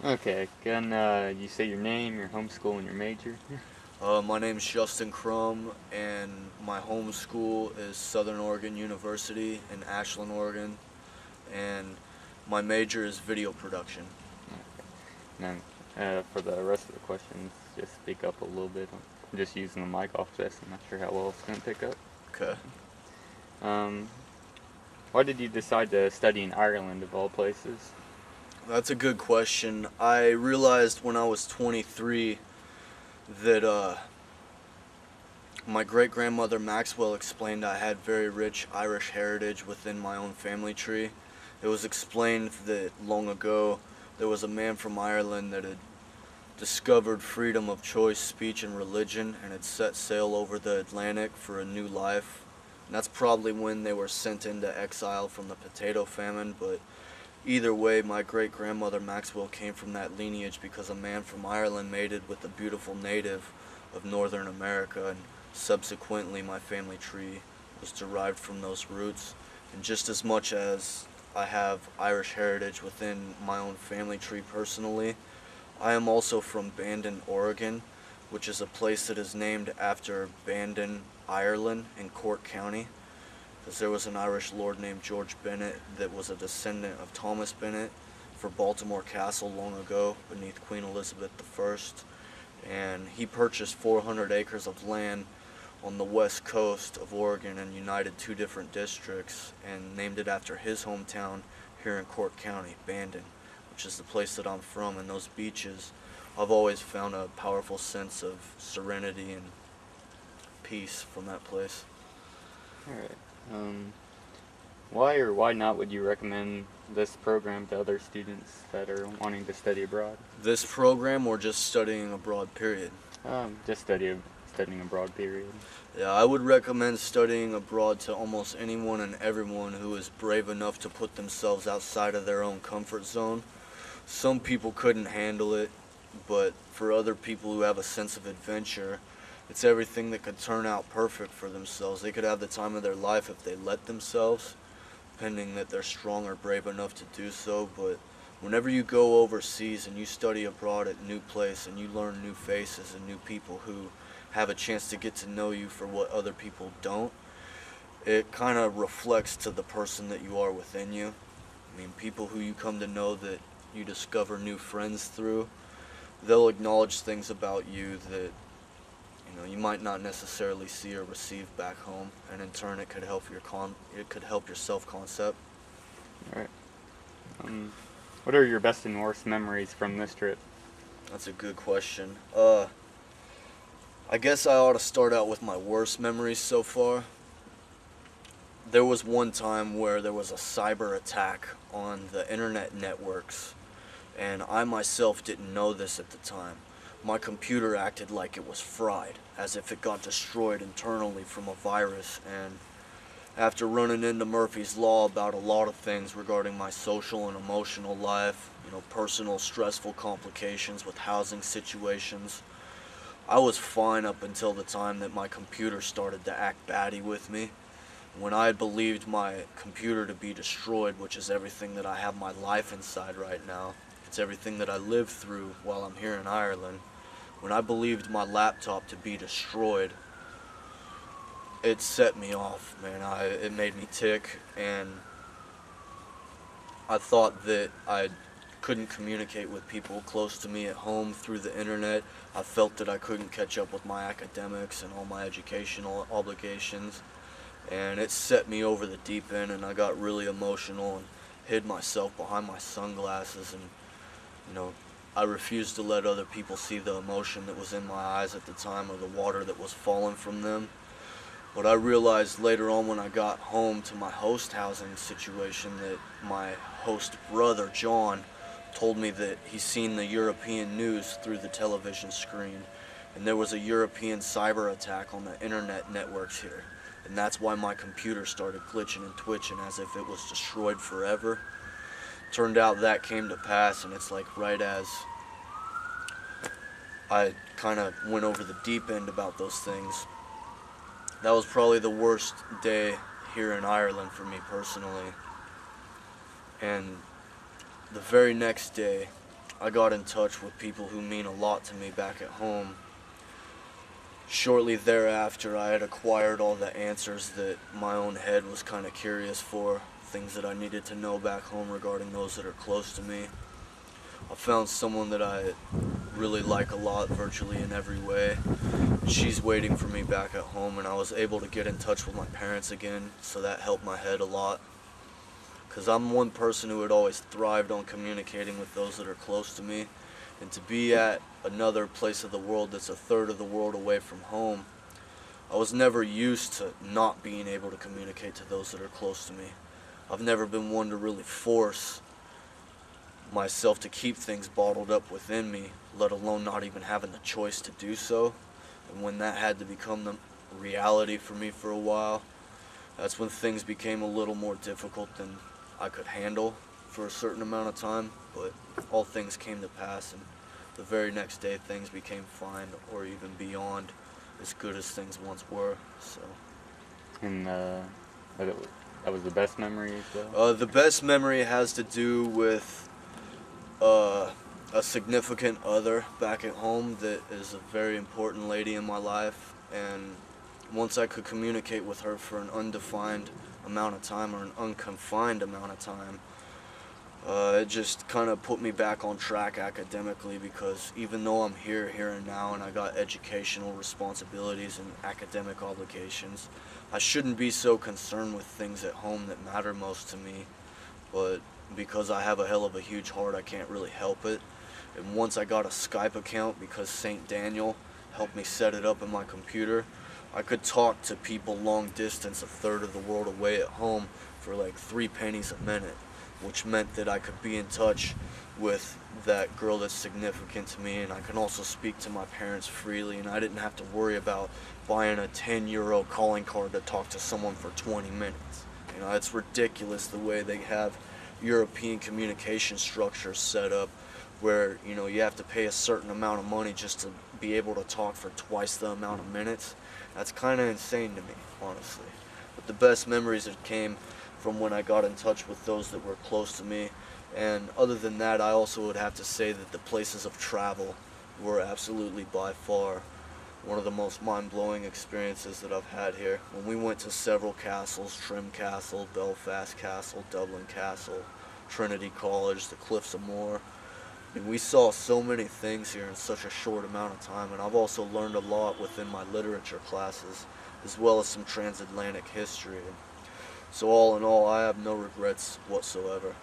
Okay, can you say your name, your home school, and your major? My name's Justin Crum, and my home school is Southern Oregon University in Ashland, Oregon, and my major is video production. And then for the rest of the questions, just speak up a little bit. I'm just using the mic off this. I'm not sure how well it's going to pick up. Okay. Um, why did you decide to study in Ireland, of all places? That's a good question. I realized when I was 23 that my great grandmother Maxwell explained I had very rich Irish heritage within my own family tree. It was explained that long ago there was a man from Ireland that had discovered freedom of choice, speech, and religion, and had set sail over the Atlantic for a new life. And that's probably when they were sent into exile from the potato famine, but either way, my great grandmother Maxwell came from that lineage because a man from Ireland mated with a beautiful native of Northern America, and subsequently my family tree was derived from those roots. And just as much as I have Irish heritage within my own family tree personally, I am also from Bandon, Oregon, which is a place that is named after Bandon, Ireland, in Cork County, because there was an Irish lord named George Bennett that was a descendant of Thomas Bennett for Baltimore Castle long ago beneath Queen Elizabeth I, and he purchased 400 acres of land on the west coast of Oregon and united two different districts and named it after his hometown here in Cork County, Bandon, which is the place that I'm from. And those beaches, I've always found a powerful sense of serenity and peace from that place. All right. Why or why not would you recommend this program to other students that are wanting to study abroad? This program or just studying abroad, period? Just studying abroad, period. Yeah, I would recommend studying abroad to almost anyone and everyone who is brave enough to put themselves outside of their own comfort zone. Some people couldn't handle it, but for other people who have a sense of adventure, it's everything that could turn out perfect for themselves. They could have the time of their life if they let themselves, pending that they're strong or brave enough to do so. But whenever you go overseas and you study abroad at a new place and you learn new faces and new people who have a chance to get to know you for what other people don't, it kind of reflects to the person that you are within you. I mean, people who you come to know that you discover new friends through, they'll acknowledge things about you that you might not necessarily see or receive back home, and in turn it could help your self-concept. All right. What are your best and worst memories from this trip? That's a good question. I guess I ought to start out with my worst memories so far. There was one time where there was a cyber attack on the internet networks, and I myself didn't know this at the time. My computer acted like it was fried, as if it got destroyed internally from a virus, and after running into Murphy's Law about a lot of things regarding my social and emotional life, personal stressful complications with housing situations, I was fine up until the time that my computer started to act batty with me. When I had believed my computer to be destroyed, which is everything that I have my life inside right now, it's everything that I lived through while I'm here in Ireland. When I believed my laptop to be destroyed, it set me off, man. It made me tick, and I thought that I couldn't communicate with people close to me at home through the internet. I felt that I couldn't catch up with my academics and all my educational obligations, and it set me over the deep end, and I got really emotional and hid myself behind my sunglasses, and you know I refused to let other people see the emotion that was in my eyes at the time or the water that was falling from them. But I realized later on when I got home to my host housing situation that my host brother, John, told me that he's seen the European news through the television screen, and there was a European cyber attack on the internet networks here. And that's why my computer started glitching and twitching as if it was destroyed forever. Turned out that came to pass, and it's like right as I kind of went over the deep end about those things, that was probably the worst day here in Ireland for me personally. And the very next day, I got in touch with people who mean a lot to me back at home. Shortly thereafter, I had acquired all the answers that my own head was kind of curious for, things that I needed to know back home regarding those that are close to me. I found someone that I really like a lot virtually in every way. She's waiting for me back at home, and I was able to get in touch with my parents again, so that helped my head a lot. Because I'm one person who had always thrived on communicating with those that are close to me, and to be at another place of the world that's a third of the world away from home, I was never used to not being able to communicate to those that are close to me. I've never been one to really force myself to keep things bottled up within me, let alone not even having the choice to do so. And when that had to become the reality for me for a while, that's when things became a little more difficult than I could handle for a certain amount of time. But all things came to pass, and the very next day things became fine, or even beyond as good as things once were. So. And that was the best memory as well? The best memory has to do with a significant other back at home that is a very important lady in my life, and once I could communicate with her for an undefined amount of time, or an unconfined amount of time, it just kind of put me back on track academically, because even though I'm here and now, and I got educational responsibilities and academic obligations, I shouldn't be so concerned with things at home that matter most to me. But because I have a hell of a huge heart, I can't really help it. And once I got a Skype account, because St. Daniel helped me set it up in my computer, I could talk to people long distance, a third of the world away at home, for like 3 pennies a minute, which meant that I could be in touch with that girl that's significant to me, and I can also speak to my parents freely, and I didn't have to worry about buying a €10 calling card to talk to someone for 20 minutes. You know, it's ridiculous the way they have European communication structures set up, where, you know, you have to pay a certain amount of money just to be able to talk for twice the amount of minutes. That's kind of insane to me, honestly. But the best memories that came from when I got in touch with those that were close to me. And other than that, I also would have to say that the places of travel were absolutely by far one of the most mind-blowing experiences that I've had here. When we went to several castles, Trim Castle, Belfast Castle, Dublin Castle, Trinity College, the Cliffs of Moher, and we saw so many things here in such a short amount of time, and I've also learned a lot within my literature classes, as well as some transatlantic history. So all in all, I have no regrets whatsoever.